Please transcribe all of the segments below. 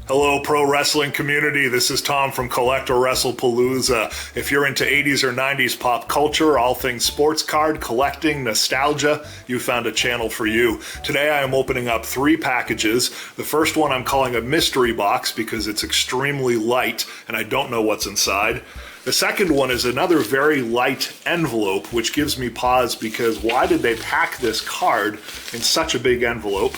Hello, pro wrestling community. This is Tom from CollectAWrestlePalooza. If you're into 80s or 90s pop culture, all things sports card, collecting, nostalgia, you found a channel for you. Today I am opening up 3 packages. The first one I'm calling a mystery box because it's extremely light and I don't know what's inside. The second one is another very light envelope, which gives me pause because why did they pack this card in such a big envelope?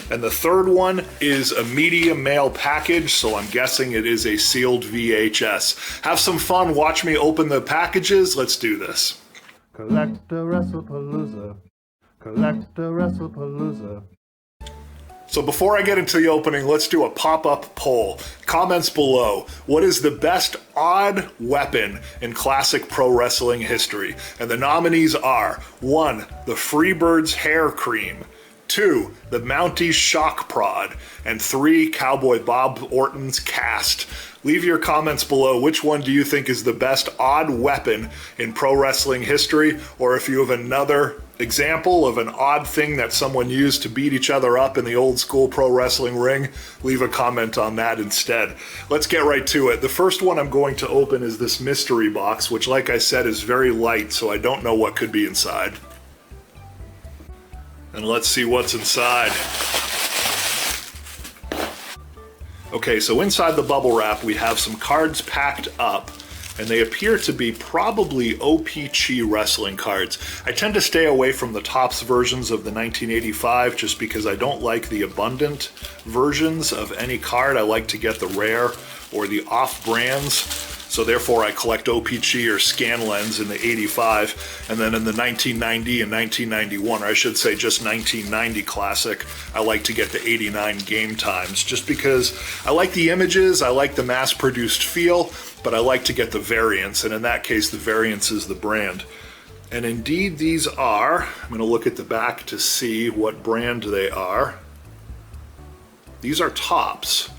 And the third one is a medium mail package, so I'm guessing it is a sealed VHS. Have some fun, watch me open the packages, let's do this. CollectAWrestlePalooza. CollectAWrestlePalooza. So before I get into the opening, let's do a pop-up poll. Comments below. What is the best odd weapon in classic pro wrestling history? And the nominees are 1. The Freebird's hair cream, 2. The Mounties shock prod, and 3. Cowboy Bob Orton's cast. Leave your comments below. Which one do you think is the best odd weapon in pro wrestling history? Or if you have another example of an odd thing that someone used to beat each other up in the old school pro wrestling ring, leave a comment on that instead. Let's get right to it. The first one I'm going to open is this mystery box, which like I said is very light, so I don't know what could be inside. And let's see what's inside. Okay, so inside the bubble wrap we have some cards packed up, and they appear to be probably OPC wrestling cards. I tend to stay away from the Topps versions of the 1985 just because I don't like the abundant versions of any card. I like to get the rare or the off-brands. So therefore I collect OPC or Scanlens in the 85, and then in the 1990 and 1991, or I should say just 1990 classic, I like to get the 89 game times, just because I like the images, I like the mass-produced feel, but I like to get the variants, and in that case the variants is the brand. And indeed these are, I'm going to look at the back to see what brand they are. These are Topps,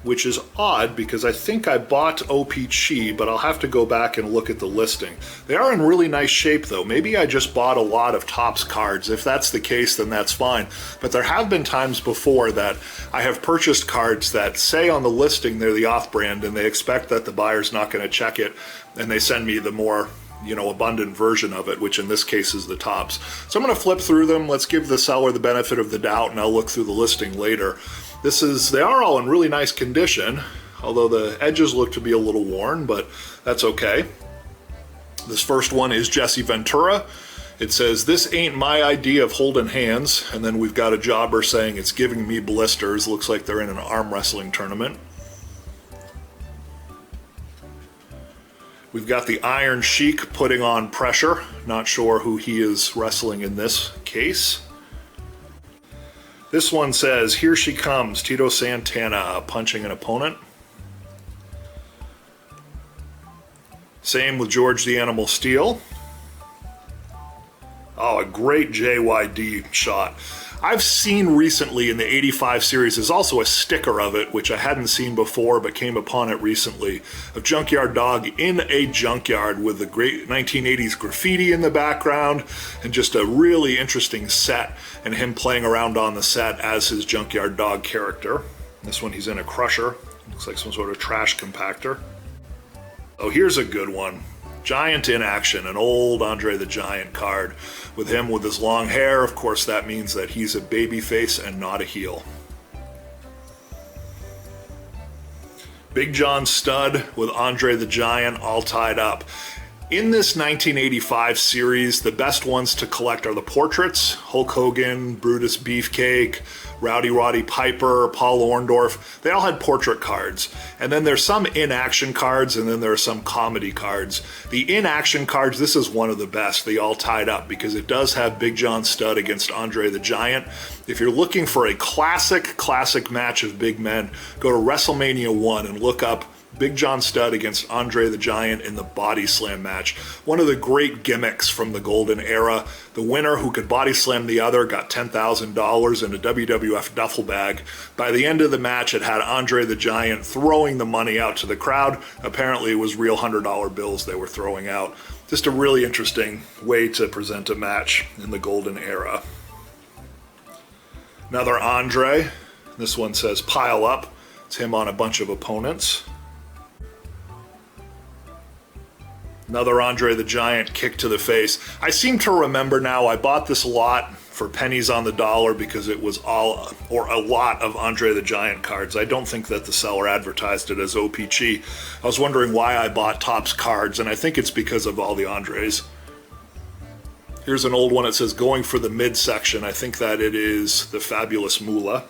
which is odd because I think I bought OPC, but I'll have to go back and look at the listing. They are in really nice shape though. Maybe I just bought a lot of Topps cards. If that's the case, then that's fine. But there have been times before that I have purchased cards that say on the listing they're the off-brand and they expect that the buyer's not going to check it, and they send me the more abundant version of it, which in this case is the Topps. So I'm going to flip through them. Let's give the seller the benefit of the doubt and I'll look through the listing later. They are all in really nice condition, although the edges look to be a little worn, but that's okay. This first one is Jesse Ventura. It says, "This ain't my idea of holding hands," and then we've got a jobber saying, "It's giving me blisters." Looks like they're in an arm wrestling tournament. We've got the Iron Sheik putting on pressure. Not sure who he is wrestling in this case. This one says, "Here she comes, Tito Santana punching an opponent." Same with George the Animal Steele. Oh, a great JYD shot. I've seen recently in the 85 series, there's also a sticker of it, which I hadn't seen before but came upon it recently, of Junkyard Dog in a junkyard with the great 1980s graffiti in the background and just a really interesting set and him playing around on the set as his Junkyard Dog character. This one he's in a crusher. Looks like some sort of trash compactor. Oh, here's a good one. Giant in action, an old Andre the Giant card. With him with his long hair, of course that means that he's a babyface and not a heel. Big John Studd with Andre the Giant all tied up. In this 1985 series, the best ones to collect are the portraits. Hulk Hogan, Brutus Beefcake, Roddy Piper, Paul Orndorff. They all had portrait cards. And then there's some in-action cards, and then there are some comedy cards. The in-action cards, this is one of the best. They all tied up because it does have Big John Studd against Andre the Giant. If you're looking for a classic match of big men, go to WrestleMania 1 and look up Big John Studd against Andre the Giant in the body slam match. One of the great gimmicks from the golden era. The winner who could body slam the other got $10,000 in a WWF duffel bag. By the end of the match, it had Andre the Giant throwing the money out to the crowd. Apparently it was real $100 bills they were throwing out. Just a really interesting way to present a match in the golden era. Another Andre. This one says pile up. It's him on a bunch of opponents. Another Andre the Giant kick to the face. I seem to remember now, I bought this a lot for pennies on the dollar because it was all, or a lot of Andre the Giant cards. I don't think that the seller advertised it as OPG. I was wondering why I bought Topps cards, and I think it's because of all the Andres. Here's an old one that says going for the midsection. I think that it is the fabulous Moolah.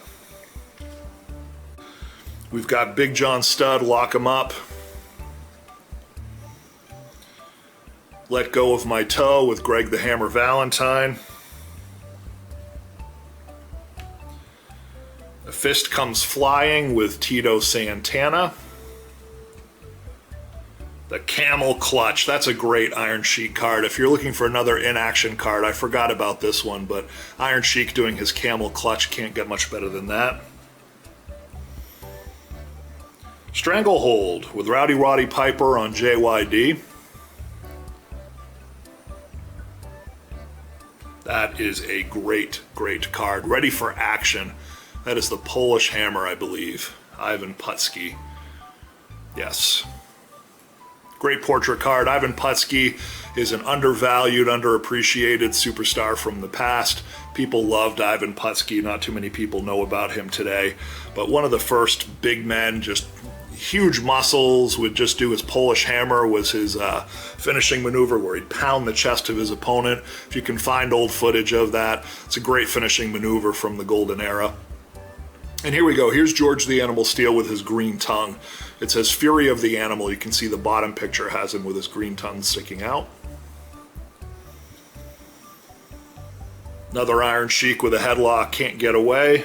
We've got Big John Studd, lock him up. Let Go of My Toe with Greg the Hammer Valentine. A Fist Comes Flying with Tito Santana. The Camel Clutch, that's a great Iron Sheik card. If you're looking for another in-action card, I forgot about this one, but Iron Sheik doing his Camel Clutch can't get much better than that. Stranglehold with Roddy Piper on JYD. That is a great, great card. Ready for action. That is the Polish Hammer, I believe. Ivan Putski. Yes. Great portrait card. Ivan Putski is an undervalued, underappreciated superstar from the past. People loved Ivan Putski. Not too many people know about him today. But one of the first big men, just huge muscles, would just do his Polish Hammer, was his finishing maneuver where he'd pound the chest of his opponent. If you can find old footage of that, it's a great finishing maneuver from the golden era. And here we go. Here's George the Animal Steele with his green tongue. It says Fury of the Animal. You can see the bottom picture has him with his green tongue sticking out. Another Iron Sheik with a headlock, can't get away.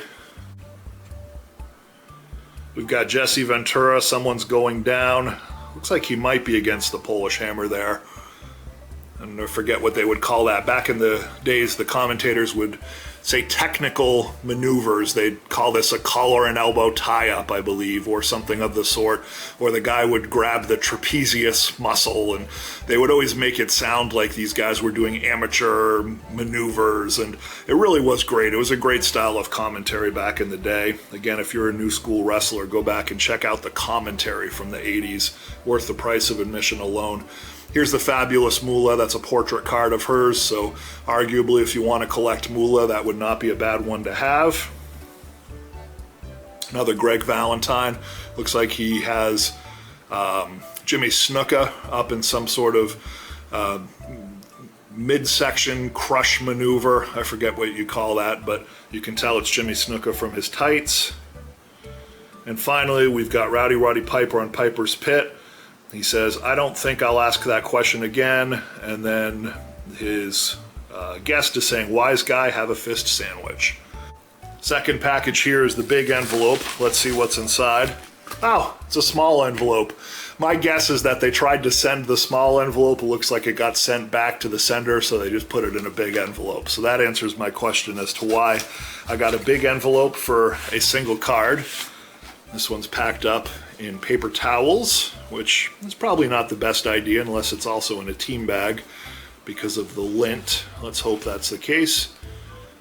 We've got Jesse Ventura, someone's going down. Looks like he might be against the Polish Hammer there. And I forget what they would call that. Back in the days, the commentators would say technical maneuvers. They'd call this a collar and elbow tie-up, I believe, or something of the sort, or the guy would grab the trapezius muscle, and they would always make it sound like these guys were doing amateur maneuvers, and it really was great. It was a great style of commentary back in the day. Again, if you're a new school wrestler, go back and check out the commentary from the 80s. Worth the price of admission alone. Here's the fabulous Moolah. That's a portrait card of hers, so arguably if you want to collect Moolah, that would not be a bad one to have. Another Greg Valentine. Looks like he has Jimmy Snuka up in some sort of midsection crush maneuver. I forget what you call that, but you can tell it's Jimmy Snuka from his tights. And finally, we've got Roddy Piper on Piper's Pit. He says, I don't think I'll ask that question again. And then his guest is saying, wise guy, have a fist sandwich. Second package here is the big envelope. Let's see what's inside. Oh, it's a small envelope. My guess is that they tried to send the small envelope. It looks like it got sent back to the sender, so they just put it in a big envelope. So that answers my question as to why I got a big envelope for a single card. This one's packed up in paper towels, which is probably not the best idea unless it's also in a team bag because of the lint. Let's hope that's the case.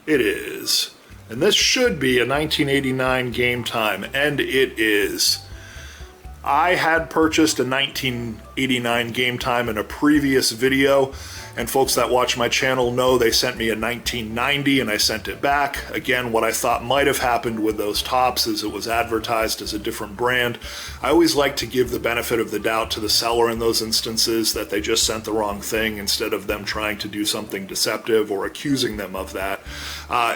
It is. And this should be a 1989 Gametime, and it is. I had purchased a 1989 Gametime in a previous video, and folks that watch my channel know they sent me a 1990 and I sent it back. Again, what I thought might have happened with those tops is it was advertised as a different brand. I always like to give the benefit of the doubt to the seller in those instances, that they just sent the wrong thing instead of them trying to do something deceptive or accusing them of that.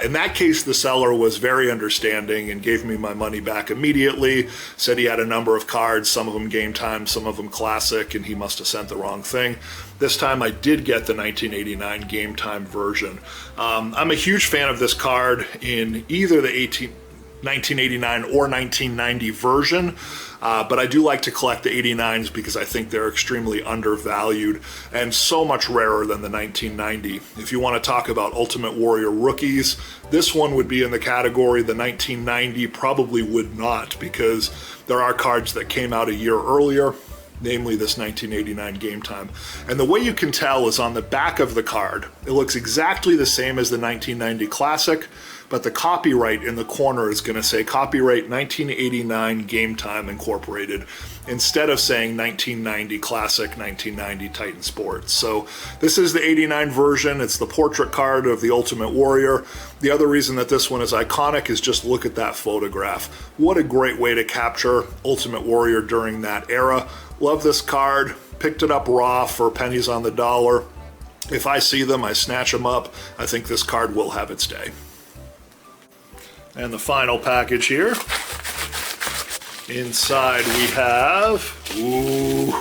In that case, the seller was very understanding and gave me my money back immediately, said he had a number of cards, some of them Gametime, some of them Classic, and he must have sent the wrong thing. This time I did get the 1989 Gametime version. I'm a huge fan of this card in either the 1989 or 1990 version, but I do like to collect the 89s because I think they're extremely undervalued and so much rarer than the 1990. If you want to talk about Ultimate Warrior rookies, this one would be in the category. The 1990 probably would not, because there are cards that came out a year earlier, namely this 1989 Gametime. And the way you can tell is on the back of the card. It looks exactly the same as the 1990 Classic, but the copyright in the corner is going to say copyright 1989 Gametime Incorporated instead of saying 1990 Classic, 1990 Titan Sports. So this is the 89 version. It's the portrait card of the Ultimate Warrior. The other reason that this one is iconic is just look at that photograph. What a great way to capture Ultimate Warrior during that era. Love this card. Picked it up raw for pennies on the dollar. If I see them, I snatch them up. I think this card will have its day. And the final package here. Inside we have, ooh,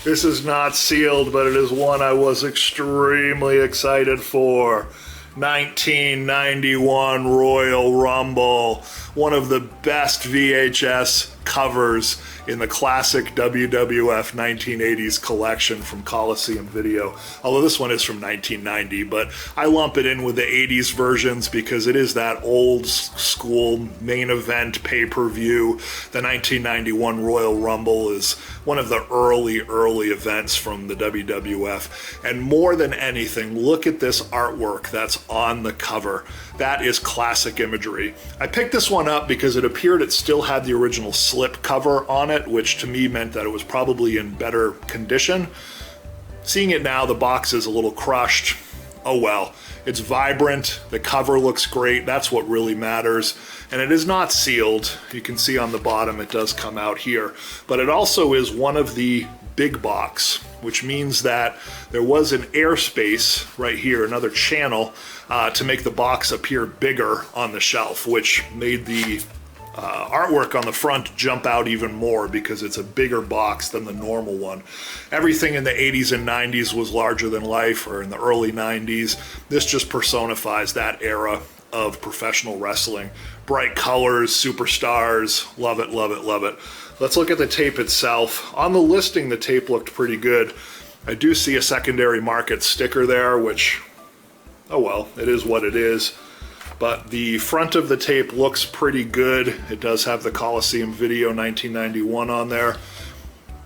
this is not sealed, but it is one I was extremely excited for. 1991 Royal Rumble, one of the best VHS covers in the classic WWF 1980s collection from Coliseum Video. Although this one is from 1990, but I lump it in with the 80s versions because it is that old school main event pay-per-view. The 1991 Royal Rumble is one of the early events from the WWF. And more than anything, look at this artwork that's on the cover. That is classic imagery. I picked this one up because it appeared it still had the original slip cover on it, which to me meant that it was probably in better condition. Seeing it now, the box is a little crushed. Oh well. It's vibrant, the cover looks great, that's what really matters. And it is not sealed. You can see on the bottom it does come out here. But it also is one of the big box, which means that there was an airspace right here, another channel, to make the box appear bigger on the shelf, which made the artwork on the front jump out even more because it's a bigger box than the normal one. Everything in the 80s and 90s was larger than life, or in the early 90s. This just personifies that era of professional wrestling. Bright colors, superstars, love it, love it, love it. Let's look at the tape itself. On the listing, the tape looked pretty good. I do see a secondary market sticker there, which, oh well, it is what it is. But the front of the tape looks pretty good. It does have the Coliseum Video 1991 on there.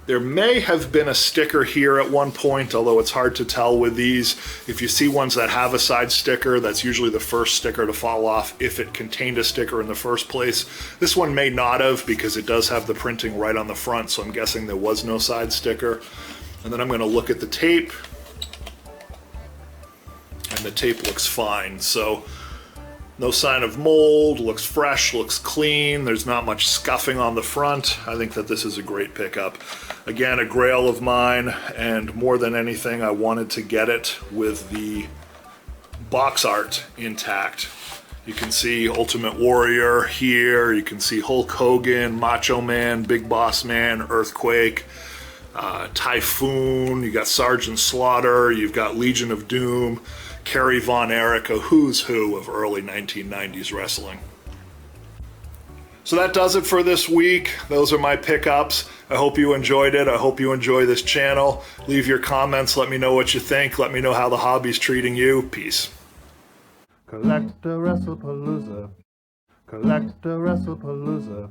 There may have been a sticker here at one point, although it's hard to tell with these. If you see ones that have a side sticker, that's usually the first sticker to fall off if it contained a sticker in the first place. This one may not have because it does have the printing right on the front, so I'm guessing there was no side sticker. And then I'm going to look at the tape. And the tape looks fine. So no sign of mold, looks fresh, looks clean. There's not much scuffing on the front. I think that this is a great pickup. Again, a grail of mine, and more than anything, I wanted to get it with the box art intact. You can see Ultimate Warrior here. You can see Hulk Hogan, Macho Man, Big Boss Man, Earthquake, Typhoon. You got Sergeant Slaughter. You've got Legion of Doom. Kerry Von Erich, a who's who of early 1990s wrestling. So that does it for this week. Those are my pickups. I hope you enjoyed it. I hope you enjoy this channel. Leave your comments. Let me know what you think. Let me know how the hobby's treating you. Peace. CollectAWrestlePalooza. CollectAWrestlePalooza.